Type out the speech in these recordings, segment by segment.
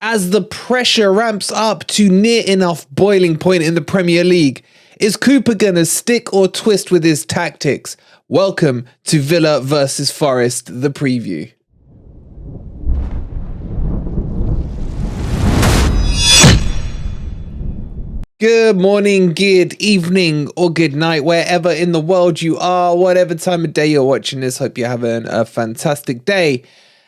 as the pressure ramps up to near enough boiling point in the Premier League. Is Cooper gonna stick or twist with his tactics? Welcome to Villa versus Forest, the preview. Good morning, good evening, or good night, wherever in the world you are, whatever time of day you're watching this. Hope you're having a fantastic day.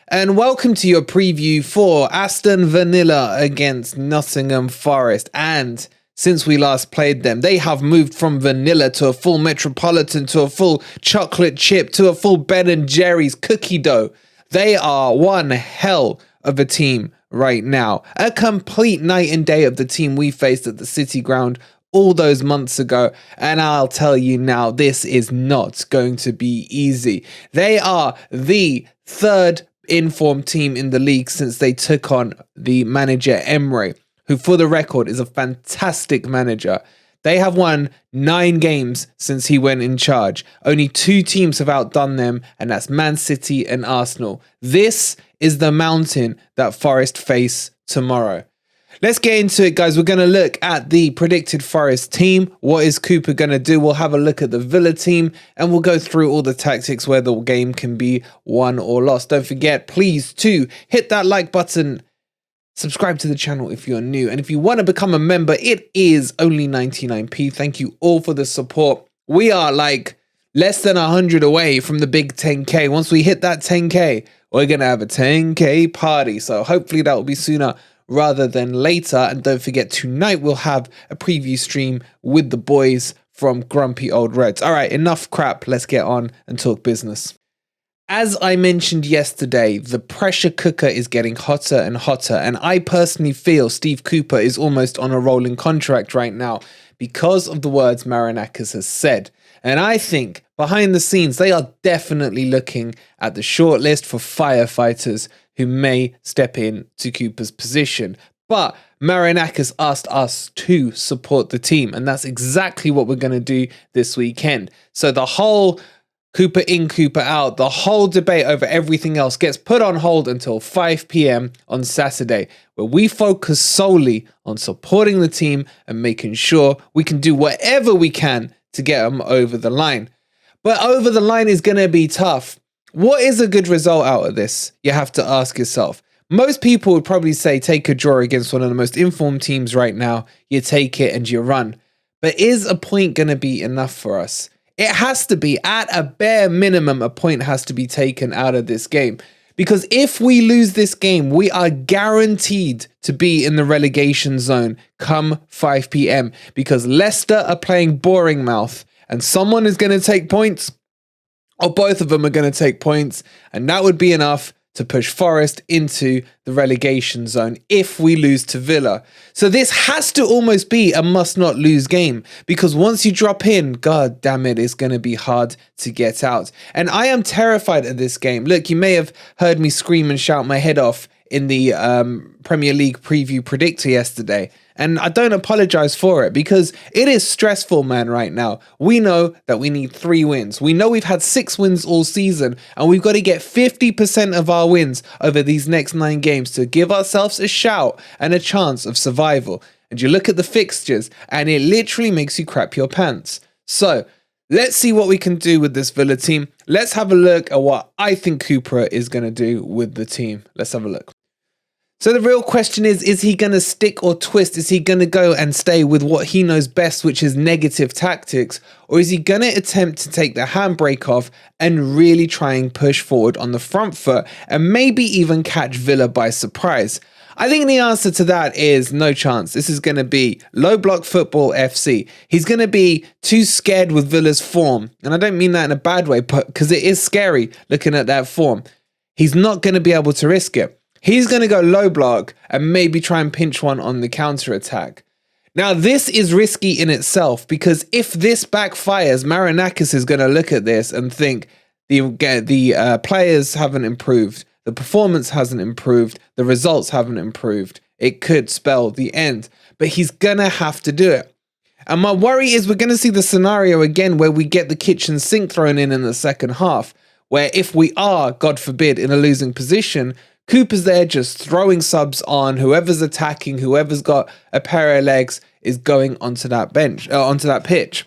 And welcome to your preview for Aston Villa against Nottingham Forest. And since we last played them, they have moved from vanilla to a full Metropolitan, to a full chocolate chip, to a full Ben & Jerry's cookie dough. They are one hell of a team right now. A complete night and day of the team we faced at the City Ground all those months ago. And I'll tell you now, this is not going to be easy. They are the third informed team in the league since they took on the manager Emery, who for the record is a fantastic manager. They have won 9 games since he went in charge. Only 2 teams have outdone them, and that's Man City and Arsenal. This is the mountain that Forest face tomorrow. Let's get into it, guys. We're going to look at the predicted Forest team. What is Cooper going to do? We'll have a look at the Villa team, and we'll go through all the tactics where the game can be won or lost. Don't forget, please, to hit that like button. Subscribe to the channel if you're new. And if you want to become a member, it is only 99p. Thank you all for the support. We are like less than 100 away from the big 10k. Once we hit that 10k, we're going to have a 10k party. So hopefully that will be sooner rather than later. And don't forget, tonight we'll have a preview stream with the boys from Grumpy Old Reds. All right, enough crap. Let's get on and talk business. As I mentioned yesterday, the pressure cooker is getting hotter and hotter. And I personally feel Steve Cooper is almost on a rolling contract right now because of the words Marinakis has said. And I think behind the scenes, they are definitely looking at the shortlist for firefighters who may step in to Cooper's position. But Marinakis asked us to support the team, and that's exactly what we're going to do this weekend. So the whole Cooper in, Cooper out, the whole debate over everything else gets put on hold until 5 p.m. on Saturday, where we focus solely on supporting the team and making sure we can do whatever we can to get them over the line. But over the line is going to be tough. What is a good result out of this? You have to ask yourself. Most people would probably say take a draw against one of the most informed teams right now. You take it and you run. But is a point going to be enough for us? It has to be. At a bare minimum, a point has to be taken out of this game. Because if we lose this game, we are guaranteed to be in the relegation zone come 5 p.m. Because Leicester are playing boring mouth. And someone is going to take points, or both of them are going to take points. And that would be enough to push Forest into the relegation zone if we lose to Villa. So this has to almost be a must not lose game, because once you drop in, god damn it, it's going to be hard to get out. And I am terrified of this game. Look, you may have heard me scream and shout my head off in the Premier League preview predictor yesterday. And I don't apologize for it, because it is stressful, man, right now. We know that we need 3 wins. We know we've had 6 wins all season, and we've got to get 50% of our wins over these next 9 games to give ourselves a shout and a chance of survival. And you look at the fixtures, and it literally makes you crap your pants. So let's see what we can do with this Villa team. Let's have a look at what I think Cooper is going to do with the team. Let's have a look. So the real question is he going to stick or twist? Is he going to go and stay with what he knows best, which is negative tactics? Or is he going to attempt to take the handbrake off and really try and push forward on the front foot and maybe even catch Villa by surprise? I think the answer to that is no chance. This is going to be low block football FC. He's going to be too scared with Villa's form. And I don't mean that in a bad way, but because it is scary looking at that form. He's not going to be able to risk it. He's going to go low block and maybe try and pinch one on the counter attack. Now, this is risky in itself, because if this backfires, Marinakis is going to look at this and think the players haven't improved, the performance hasn't improved, the results haven't improved. It could spell the end, but he's going to have to do it. And my worry is we're going to see the scenario again where we get the kitchen sink thrown in the second half, where if we are, God forbid, in a losing position, Cooper's there just throwing subs on. Whoever's attacking, whoever's got a pair of legs is going onto that onto that pitch.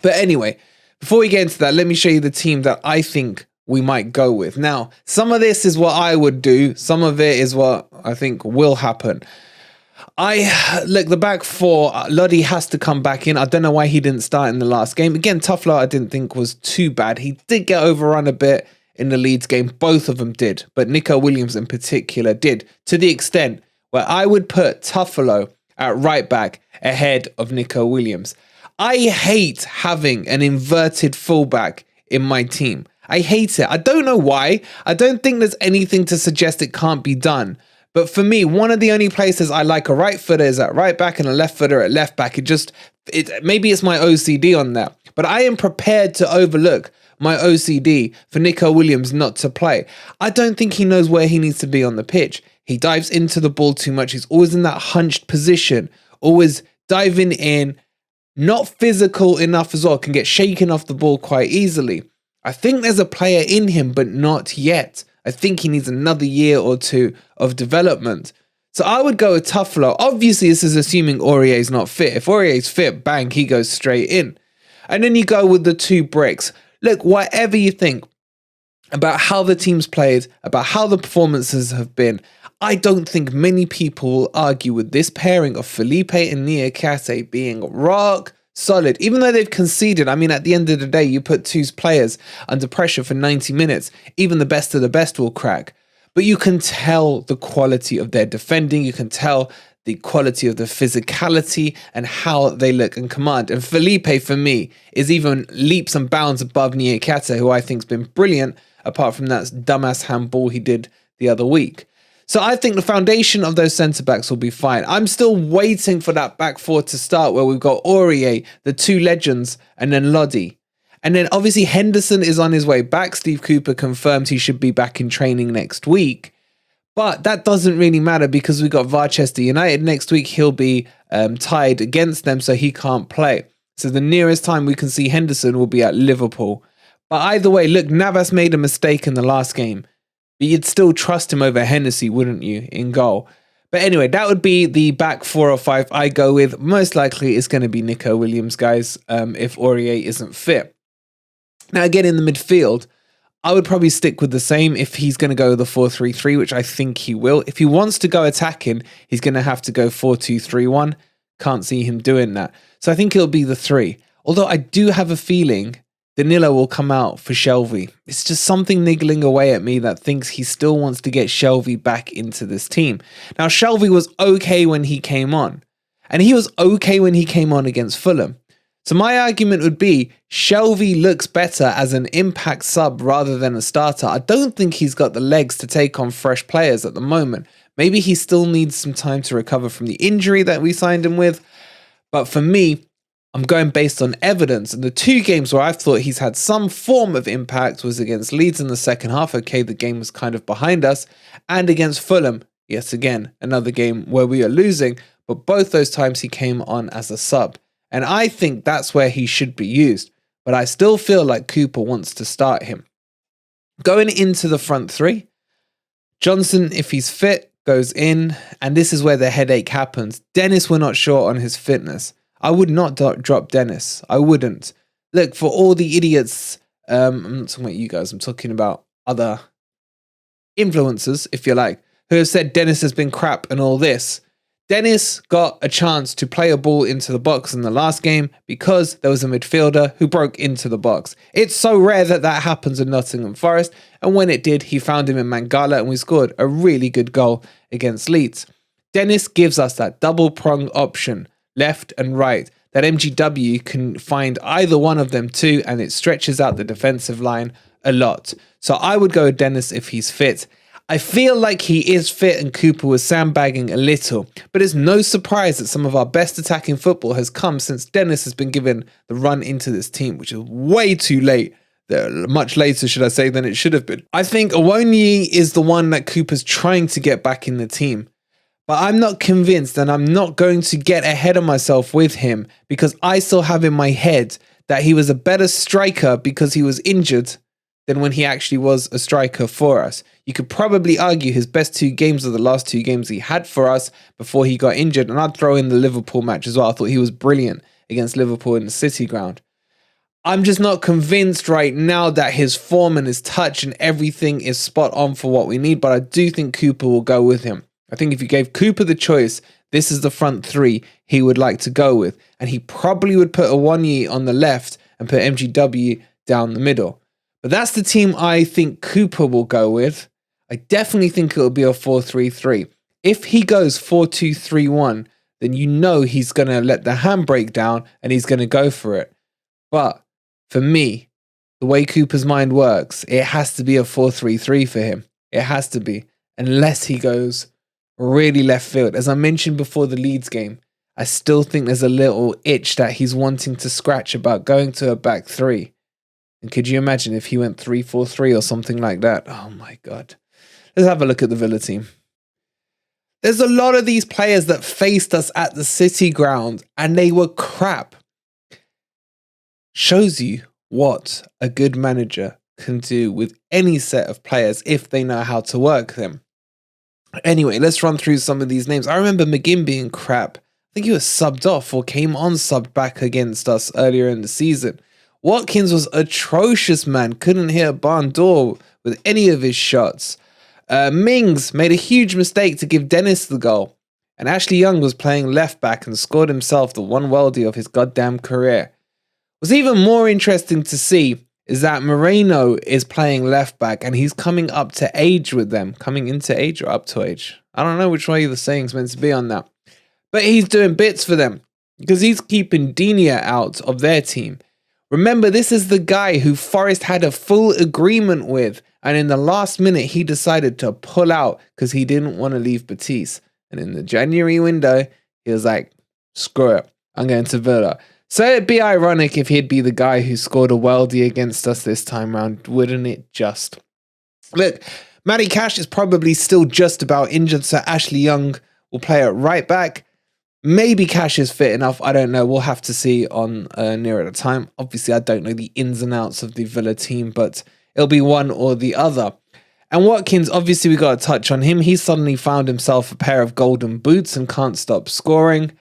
But anyway, before we get into that, let me show you the team that I think we might go with. Now, some of this is what I would do. Some of it is what I think will happen. Look, the back four, Lodi has to come back in. I don't know why he didn't start in the last game. Again, Tuffler I didn't think was too bad. He did get overrun a bit in the Leeds game. Both of them did. But Nico Williams in particular did. To the extent where I would put Tuffalo at right back ahead of Nico Williams. I hate having an inverted fullback in my team. I hate it. I don't know why. I don't think there's anything to suggest it can't be done. But for me, one of the only places I like a right footer is at right back and a left footer at left back. Maybe it's my OCD on that. But I am prepared to overlook my OCD for Nico Williams not to play. I don't think he knows where he needs to be on the pitch. He dives into the ball too much. He's always in that hunched position, always diving in, not physical enough as well, can get shaken off the ball quite easily. I think there's a player in him, but not yet. I think he needs another year or two of development. So I would go with Tuffalo. Obviously, this is assuming Aurier's not fit. If Aurier's fit, bang, he goes straight in. And then you go with the two bricks. Look, whatever you think about how the team's played, about how the performances have been, I don't think many people will argue with this pairing of Felipe and Niakate being rock solid. Even though they've conceded, I mean, at the end of the day, you put two players under pressure for 90 minutes, even the best of the best will crack. But you can tell the quality of their defending. You can tell the quality of the physicality and how they look and command. And Felipe, for me, is even leaps and bounds above Niakate, who I think has been brilliant, apart from that dumbass handball he did the other week. So I think the foundation of those centre-backs will be fine. I'm still waiting for that back four to start where we've got Aurier, the two legends, and then Lodi. And then obviously Henderson is on his way back. Steve Cooper confirmed he should be back in training next week. But that doesn't really matter because we've got Varchester United next week. He'll be tied against them, so he can't play. So the nearest time we can see Henderson will be at Liverpool. But either way, look, Navas made a mistake in the last game. But you'd still trust him over Hennessy, wouldn't you, in goal? But anyway, that would be the back 4 or 5 I go with. Most likely it's going to be Nico Williams, guys, if Aurier isn't fit. Now, again, in the midfield, I would probably stick with the same if he's going to go the 4-3-3, which I think he will. If he wants to go attacking, he's going to have to go 4-2-3-1. Can't see him doing that. So I think it'll be the 3. Although I do have a feeling Danilo will come out for Shelvey. It's just something niggling away at me that thinks he still wants to get Shelvey back into this team. Now, Shelvey was okay when he came on. And he was okay when he came on against Fulham. So my argument would be Shelvey looks better as an impact sub rather than a starter. I don't think he's got the legs to take on fresh players at the moment. Maybe he still needs some time to recover from the injury that we signed him with. But for me, I'm going based on evidence, and the 2 games where I've thought he's had some form of impact was against Leeds in the second half. Okay, the game was kind of behind us, and against Fulham, yes, again, another game where we are losing, but both those times he came on as a sub. And I think that's where he should be used, but I still feel like Cooper wants to start him. Going into the front 3, Johnson, if he's fit, goes in, and this is where the headache happens. Dennis, we're not sure on his fitness. I would not drop Dennis. I wouldn't. Look, for all the idiots, I'm not talking about you guys, I'm talking about other influencers, if you like, who have said Dennis has been crap and all this. Dennis got a chance to play a ball into the box in the last game because there was a midfielder who broke into the box. It's so rare that that happens in Nottingham Forest, and when it did, he found him in Mangala and we scored a really good goal against Leeds. Dennis gives us that double-prong option, left and right, that MGW can find either one of them too, and it stretches out the defensive line a lot. So I would go with Dennis if he's fit. I feel like he is fit and Cooper was sandbagging a little, but it's no surprise that some of our best attacking football has come since Dennis has been given the run into this team, which is way too late. Much later, should I say, than it should have been. I think Awoniyi is the one that Cooper's trying to get back in the team. But I'm not convinced, and I'm not going to get ahead of myself with him because I still have in my head that he was a better striker because he was injured than when he actually was a striker for us. You could probably argue his best 2 games are the last 2 games he had for us before he got injured. And I'd throw in the Liverpool match as well. I thought he was brilliant against Liverpool in the City ground. I'm just not convinced right now that his form and his touch and everything is spot on for what we need. But I do think Cooper will go with him. I think if you gave Cooper the choice, this is the front 3 he would like to go with. And he probably would put Awoniyi on the left and put MGW down the middle. But that's the team I think Cooper will go with. I definitely think it will be a 4-3-3. If he goes 4-2-3-1, then you know he's going to let the handbrake down and he's going to go for it. But for me, the way Cooper's mind works, it has to be a 4-3-3 for him. It has to be. Unless he goes really left field. As I mentioned before the Leeds game, I still think there's a little itch that he's wanting to scratch about going to a back 3. And could you imagine if he went 3-4-3 or something like that? Oh my God. Let's have a look at the Villa team. There's a lot of these players that faced us at the City ground and they were crap. Shows you what a good manager can do with any set of players if they know how to work them. Anyway, let's run through some of these names. I remember McGinn being crap. I think he was subbed off or came on subbed back against us earlier in the season. Watkins was atrocious, man. Couldn't hit a barn door with any of his shots. Mings made a huge mistake to give Dennis the goal. And Ashley Young was playing left back and scored himself the one worldie of his goddamn career. What's even more interesting to see is that Moreno is playing left back and he's coming up to age with them. Coming into age or up to age? I don't know which way the saying's meant to be on that. But he's doing bits for them because he's keeping Dinia out of their team. Remember, this is the guy who Forest had a full agreement with, and in the last minute, he decided to pull out because he didn't want to leave Batiste. And in the January window, he was like, screw it, I'm going to Villa. So it'd be ironic if he'd be the guy who scored a worldie against us this time round, wouldn't it just? Look, Matty Cash is probably still just about injured, so Ashley Young will play at right back. Maybe Cash is fit enough. I don't know. We'll have to see on nearer the time. Obviously, I don't know the ins and outs of the Villa team, but it'll be one or the other. And Watkins, obviously, we got to touch on him. He suddenly found himself a pair of golden boots and can't stop scoring.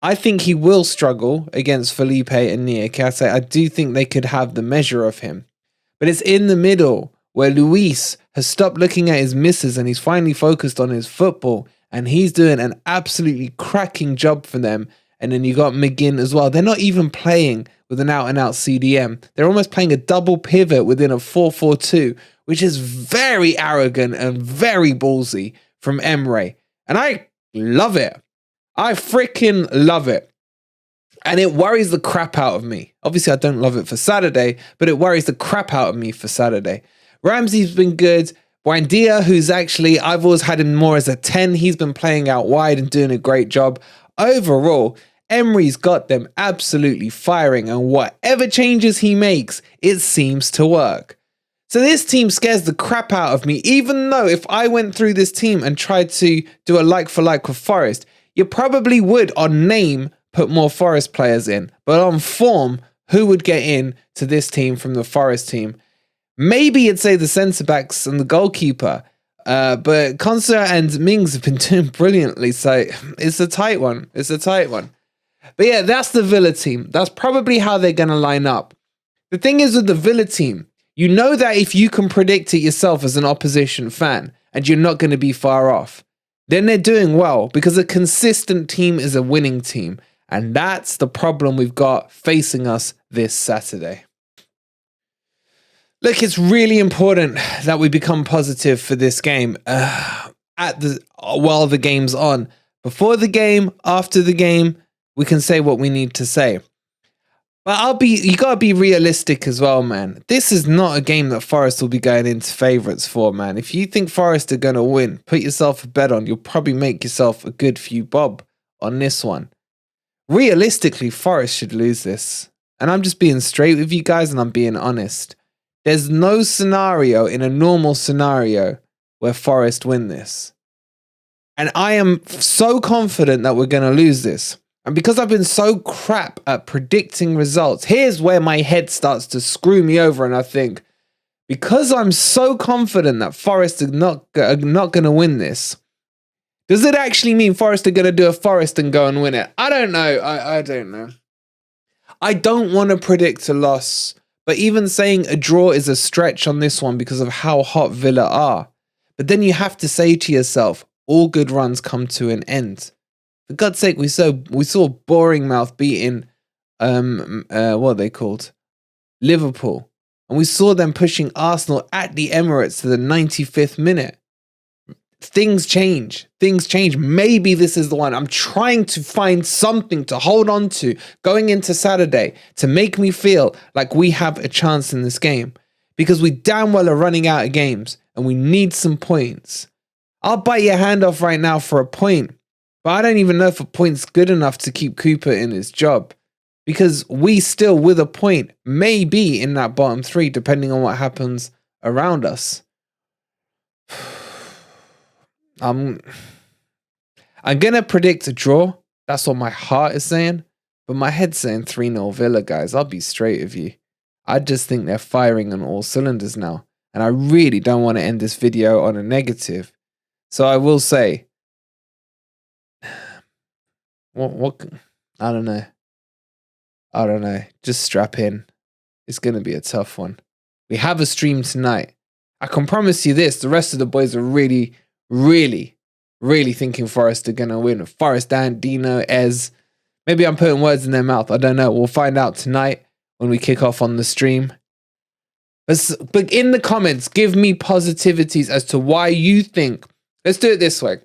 I think he will struggle against Felipe and Niakate. I do think they could have the measure of him. But it's in the middle where Luis has stopped looking at his misses and he's finally focused on his football. And he's doing an absolutely cracking job for them. And then you got McGinn as well. They're not even playing with an out-and-out CDM. They're almost playing a double pivot within a 4-4-2, which is very arrogant and very ballsy from Emery. And I love it. I freaking love it. And it worries the crap out of me. Obviously, I don't love it for Saturday, but it worries the crap out of me for Saturday. Ramsey's been good. Buendia, who's actually, I've always had him more as a 10. He's been playing out wide and doing a great job. Overall, Emery's got them absolutely firing, and whatever changes he makes, it seems to work. So this team scares the crap out of me, even though if I went through this team and tried to do a like for like with Forest, you probably would on name put more Forest players in. But on form, who would get in to this team from the Forest team? Maybe you'd say the centre-backs and the goalkeeper, but Konsa and Mings have been doing brilliantly, so it's a tight one. It's a tight one. But yeah, that's the Villa team. That's probably how they're going to line up. The thing is with the Villa team, you know that if you can predict it yourself as an opposition fan, and you're not going to be far off, then they're doing well, because a consistent team is a winning team, and that's the problem we've got facing us this Saturday. Look, it's really important that we become positive for this game while the game's on. Before the game, after the game, we can say what we need to say. But you got to be realistic as well, man. This is not a game that Forest will be going into favourites for, man. If you think Forest are going to win, put yourself a bet on. You'll probably make yourself a good few bob on this one. Realistically, Forest should lose this. And I'm just being straight with you guys and I'm being honest. There's no scenario in a normal scenario where Forest win this. And I am so confident that we're going to lose this. And because I've been so crap at predicting results, here's where my head starts to screw me over and I think, because I'm so confident that Forest are not going to win this, does it actually mean Forest are going to do a Forest and go and win it? I don't know. I don't know. I don't want to predict a loss, but even saying a draw is a stretch on this one because of how hot Villa are. But then you have to say to yourself, all good runs come to an end. For God's sake, we saw Boring Mouth beating what are they called? Liverpool. And we saw them pushing Arsenal at the Emirates to the 95th minute. Things change. Things change. Maybe this is the one. I'm trying to find something to hold on to going into Saturday to make me feel like we have a chance in this game. Because we damn well are running out of games and we need some points. I'll bite your hand off right now for a point. But I don't even know if a point's good enough to keep Cooper in his job. Because we still, with a point, may be in that bottom three, depending on what happens around us. I'm going to predict a draw. That's what my heart is saying. But my head's saying 3-0 Villa, guys. I'll be straight with you. I just think they're firing on all cylinders now. And I really don't want to end this video on a negative. So I will say, what I don't know. I don't know. Just strap in. It's going to be a tough one. We have a stream tonight. I can promise you this. The rest of the boys are really, really, really thinking Forest are going to win. Forest, Dan, Dino, Ez. Maybe I'm putting words in their mouth. I don't know. We'll find out tonight when we kick off on the stream. But in the comments, give me positivities as to why you think. Let's do it this way.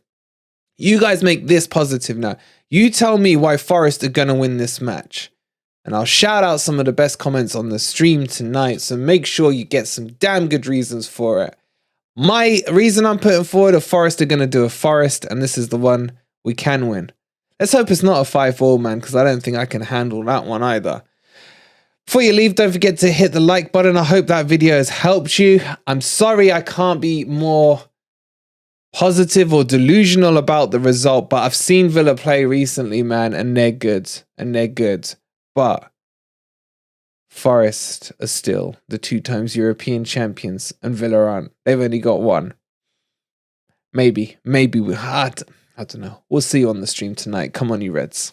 You guys make this positive now. You tell me why Forest are going to win this match. And I'll shout out some of the best comments on the stream tonight. So make sure you get some damn good reasons for it. My reason I'm putting forward, a Forest are going to do a Forest. And this is the one we can win. Let's hope it's not a 5-4, man. Because I don't think I can handle that one either. Before you leave, don't forget to hit the like button. I hope that video has helped you. I'm sorry I can't be more positive or delusional about the result. But I've seen Villa play recently, man. And they're good. And they're good. But Forest are still the 2 times European champions and Villa aren't. They've only got one. Maybe I don't know. We'll see you on the stream tonight. Come on, you Reds.